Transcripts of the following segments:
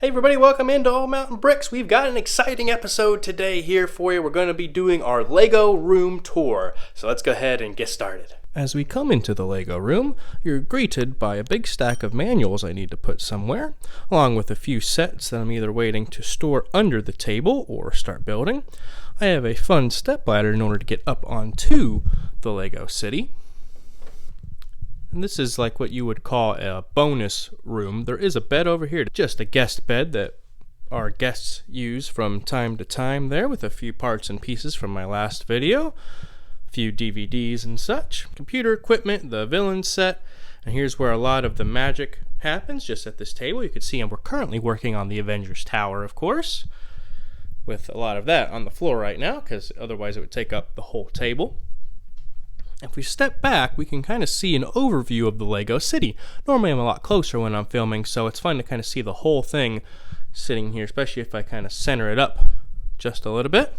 Hey everybody, welcome into All Mountain Bricks. We've got an exciting episode today here for you. We're going to be doing our Lego room tour. So let's go ahead and get started. As we come into the Lego room, you're greeted by a big stack of manuals I need to put somewhere, along with a few sets that I'm either waiting to store under the table or start building. I have a fun stepladder in order to get up onto the Lego city. And this is like what you would call a bonus room. There is a bed over here, just a guest bed that our guests use from time to time there, with a few parts and pieces from my last video, a few DVDs and such. Computer equipment, the villain set, and here's where a lot of the magic happens, just at this table. You can see we're currently working on the Avengers Tower, of course, with a lot of that on the floor right now, because otherwise it would take up the whole table. If we step back, we can kind of see an overview of the Lego city. Normally I'm a lot closer when I'm filming, so it's fun to kind of see the whole thing sitting here, especially if I kind of center it up just a little bit.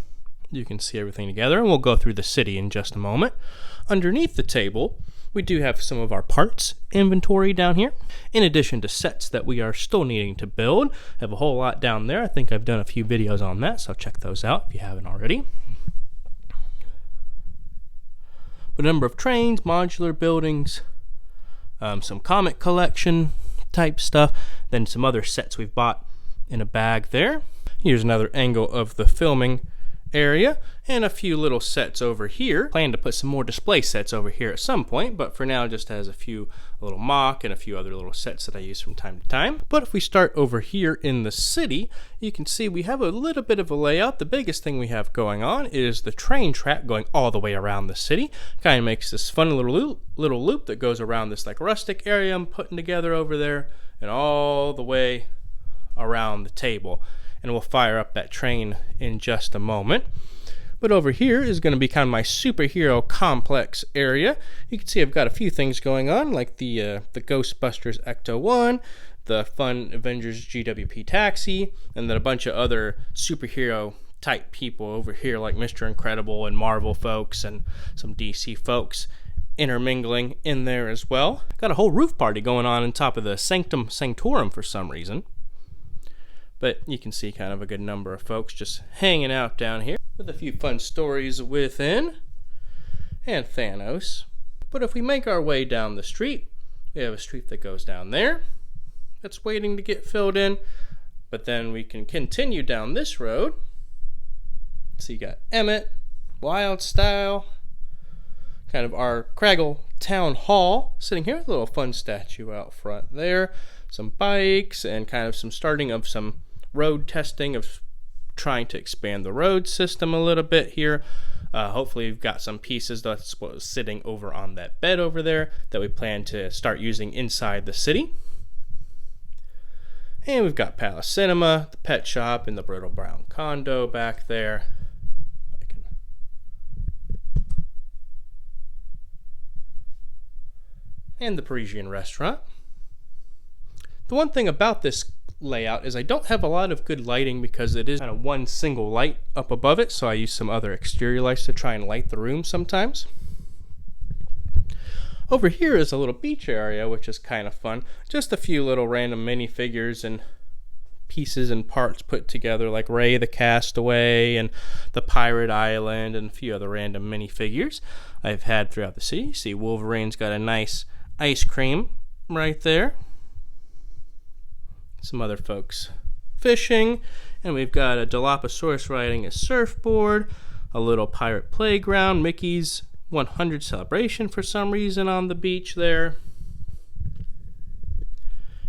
You can see everything together, and we'll go through the city in just a moment. Underneath the table, we do have some of our parts inventory down here, in addition to sets that we are still needing to build. I have a whole lot down there. I think I've done a few videos on that, so check those out if you haven't already. But a number of trains, modular buildings, some comic collection type stuff, then some other sets we've bought in a bag there. Here's another angle of the filming area, and a few little sets over here. Plan to put some more display sets over here at some point, but for now just has a little mock and a few other little sets that I use from time to time. But if we start over here in the city, you can see we have a little bit of a layout. The biggest thing we have going on is the train track going all the way around the city. Kind of makes this fun little loop that goes around this like rustic area I'm putting together over there, and all the way around the table. And we'll fire up that train in just a moment. But over here is going to be kind of my superhero complex area. You can see I've got a few things going on, like the Ghostbusters Ecto-1, the fun Avengers GWP Taxi, and then a bunch of other superhero type people over here, like Mr. Incredible and Marvel folks and some DC folks intermingling in there as well. Got a whole roof party going on top of the Sanctum Sanctorum for some reason. But you can see kind of a good number of folks just hanging out down here with a few fun stories within, and Thanos. But if we make our way down the street, we have a street that goes down there that's waiting to get filled in. But then we can continue down this road. So you got Emmett, Wildstyle, kind of our Craggle Town Hall sitting here with a little fun statue out front there. Some bikes and kind of some starting of some road testing of trying to expand the road system a little bit here. Hopefully we've got some pieces that's what was sitting over on that bed over there that we plan to start using inside the city. And we've got Palace Cinema, the pet shop, and the Brittle Brown condo back there. And the Parisian restaurant. The one thing about this layout is I don't have a lot of good lighting because it is kind of one single light up above it, so I use some other exterior lights to try and light the room sometimes. Over here is a little beach area, which is kind of fun. Just a few little random minifigures and pieces and parts put together, like Ray the Castaway and the Pirate Island and a few other random minifigures I've had throughout the city. You see Wolverine's got a nice ice cream right there. Some other folks fishing, and we've got a Dilophosaurus riding a surfboard, a little pirate playground, Mickey's 100 celebration for some reason on the beach there.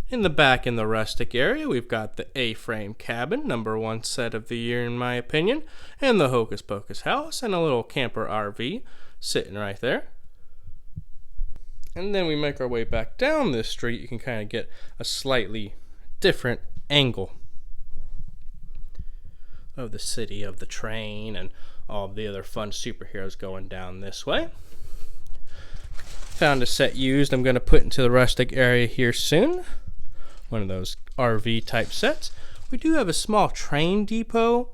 In the back in the rustic area, we've got the A-frame cabin, #1 set of the year in my opinion, and the Hocus Pocus house, and a little camper RV sitting right there. And then we make our way back down this street. You can kind of get a slightly different angle of the city, of the train, and all the other fun superheroes going down this way. Found a set used I'm going to put into the rustic area here soon. One of those RV type sets. We do have a small train depot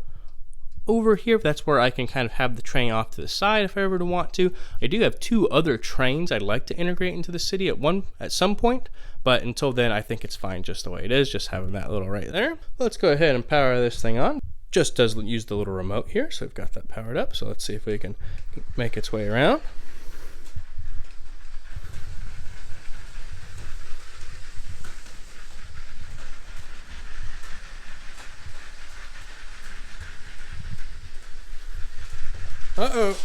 over here. That's where I can kind of have the train off to the side if I ever want to. I do have two other trains I'd like to integrate into the city at some point, But until then, I think it's fine just the way it is, just having that little right there. Let's go ahead and power this thing on. Just does use the little remote here, so we've got that powered up. So let's see if we can make its way around. Uh-oh.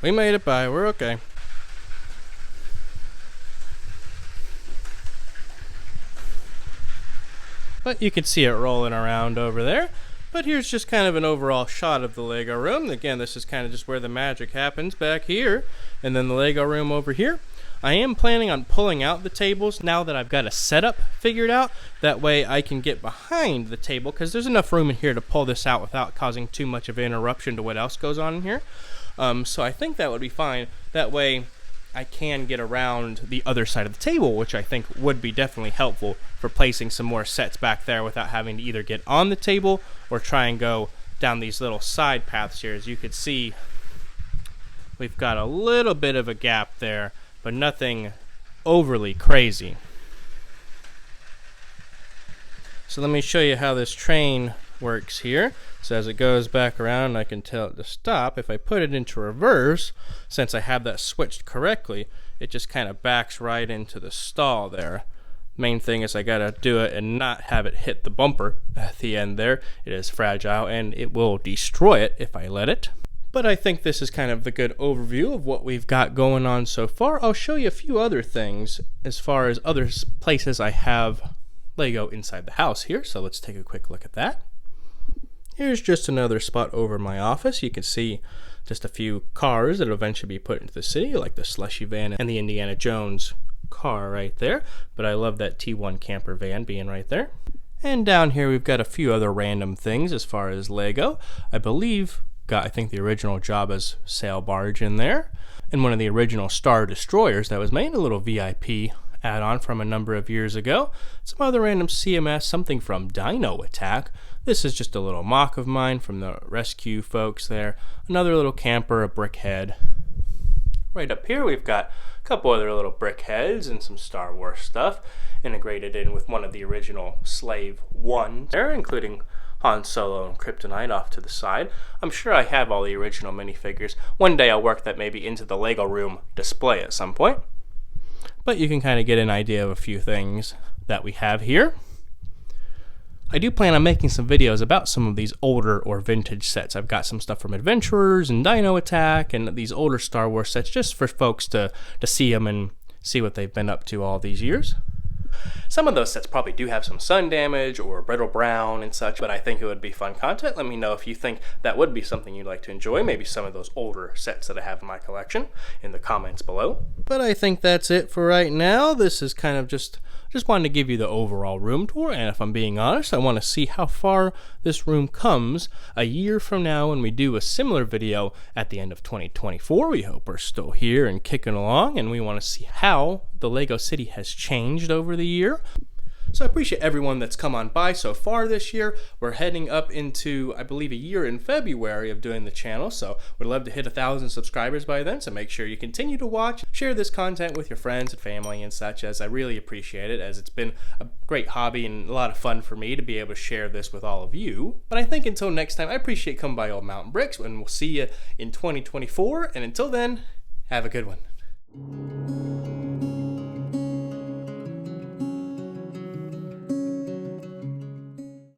We made it by. We're okay. But you can see it rolling around over there. But here's just kind of an overall shot of the Lego room. Again, this is kind of just where the magic happens back here. And then the Lego room over here. I am planning on pulling out the tables now that I've got a setup figured out. That way I can get behind the table, because there's enough room in here to pull this out without causing too much of an interruption to what else goes on in here. So I think that would be fine. That way I can get around the other side of the table, which I think would be definitely helpful for placing some more sets back there without having to either get on the table or try and go down these little side paths here. As you can see, we've got a little bit of a gap there, but nothing overly crazy. So let me show you how this train works here. So as it goes back around, I can tell it to stop. If I put it into reverse, since I have that switched correctly, it just kind of backs right into the stall there. Main thing is I gotta do it and not have it hit the bumper at the end there. It is fragile and it will destroy it if I let it. But I think this is kind of the good overview of what we've got going on so far. I'll show you a few other things as far as other places I have Lego inside the house here. So let's take a quick look at that. Here's just another spot over my office. You can see just a few cars that will eventually be put into the city, like the slushy van and the Indiana Jones car right there. But I love that T1 camper van being right there. And down here we've got a few other random things as far as Lego. I believe got, I think, the original Jabba's sail barge in there, and one of the original Star Destroyers that was made, a little VIP add-on from a number of years ago. Some other random CMS, something from Dino Attack. This is just a little mock of mine from the rescue folks there. Another little camper, a brick head. Right up here we've got a couple other little brick heads and some Star Wars stuff integrated in with one of the original Slave 1 there, including Han Solo and Kryptonite off to the side. I'm sure I have all the original minifigures. One day I'll work that maybe into the Lego room display at some point. But you can kind of get an idea of a few things that we have here. I do plan on making some videos about some of these older or vintage sets. I've got some stuff from Adventurers and Dino Attack and these older Star Wars sets just for folks to see them and see what they've been up to all these years. Some of those sets probably do have some sun damage or brittle brown and such, but I think it would be fun content. Let me know if you think that would be something you'd like to enjoy, maybe some of those older sets that I have in my collection in the comments below. But I think that's it for right now. This is kind of just wanted to give you the overall room tour, and if I'm being honest, I want to see how far this room comes a year from now when we do a similar video at the end of 2024. We hope we're still here and kicking along, and we want to see how the Lego City has changed over the year. So I appreciate everyone that's come on by so far this year. We're heading up into, I believe, a year in February of doing the channel, so we'd love to hit 1,000 subscribers by then, so make sure you continue to watch, share this content with your friends and family and such, as I really appreciate it, as it's been a great hobby and a lot of fun for me to be able to share this with all of you. But I think until next time, I appreciate coming by Old Mountain Bricks, and we'll see you in 2024, and until then, have a good one.